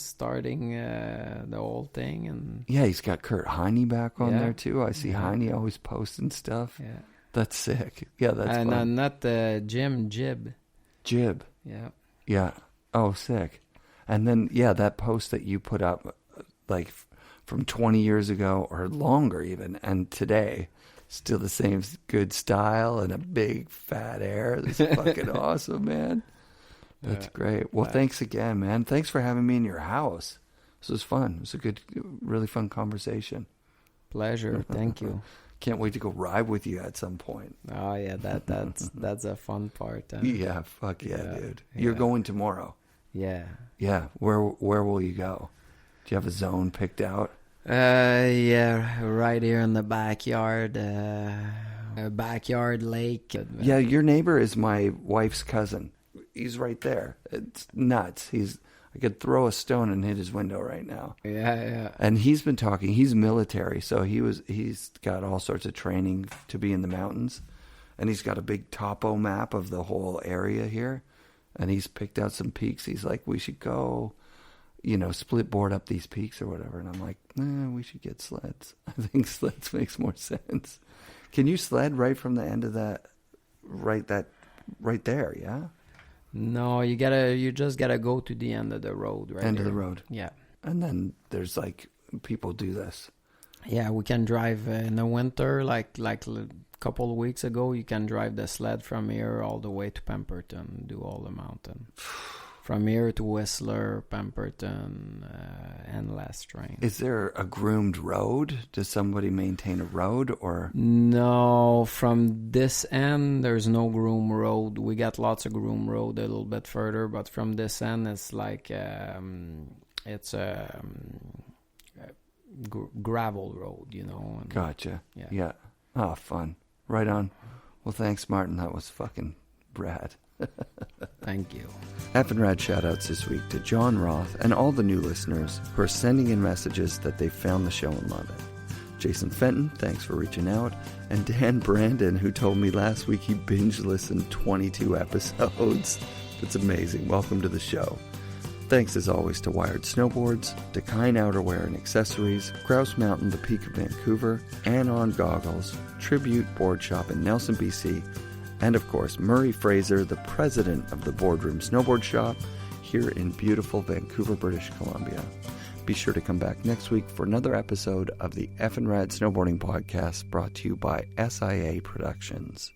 starting the whole thing, and yeah, he's got Kurt Heine back on there too. I see Heine always posting stuff. Yeah, that's sick. Yeah, that's fun. And not Jim, Jib. Yeah. Oh, sick. And then that post that you put up, like from 20 years ago or longer even, and today. Still the same good style and a big fat air. This is fucking awesome, man. That's great. Well, thanks again, man. Thanks for having me in your house. This was fun. It was a really fun conversation. Pleasure. Thank you. Can't wait to go ride with you at some point. Oh yeah, that's a fun part. Yeah, fuck yeah, dude. You're going tomorrow. Yeah. Yeah. Where will you go? Do you have a zone picked out? Yeah, right here in the backyard, backyard lake. Yeah, your neighbor is my wife's cousin. He's right there. It's nuts. I could throw a stone and hit his window right now. Yeah. And he's been talking. He's military, so he's got all sorts of training to be in the mountains, and he's got a big topo map of the whole area here, and he's picked out some peaks. He's like, we should go. Split board up these peaks or whatever. And I'm like, we should get sleds. I think sleds makes more sense. Can you sled right from the end of that, right there, yeah? No, you just gotta go to the end of the road, right? End of the road. Yeah. And then there's like, people do this. Yeah, we can drive in the winter, like a couple of weeks ago, you can drive the sled from here all the way to Pemberton, do all the mountain. From here to Whistler, Pemberton, and Linestry. Is there a groomed road? Does somebody maintain a road or? No, from this end, there's no groom road. We got lots of groom road a little bit further, but from this end, it's like, it's a gravel road, And, gotcha. Yeah. Oh, fun. Right on. Well, thanks, Martin. That was fucking rad. Thank you. FNRad shoutouts this week to John Roth and all the new listeners who are sending in messages that they found the show and love it. Jason Fenton, thanks for reaching out. And Dan Brandon, who told me last week he binge listened 22 episodes. That's amazing. Welcome to the show. Thanks as always to Wired Snowboards, Dakine Outerwear and Accessories, Grouse Mountain, the Peak of Vancouver, Anon Goggles, Tribute Board Shop in Nelson, BC, and of course, Murray Fraser, the president of the Boardroom Snowboard Shop here in beautiful Vancouver, British Columbia. Be sure to come back next week for another episode of the FNRad Snowboarding Podcast brought to you by SIA Productions.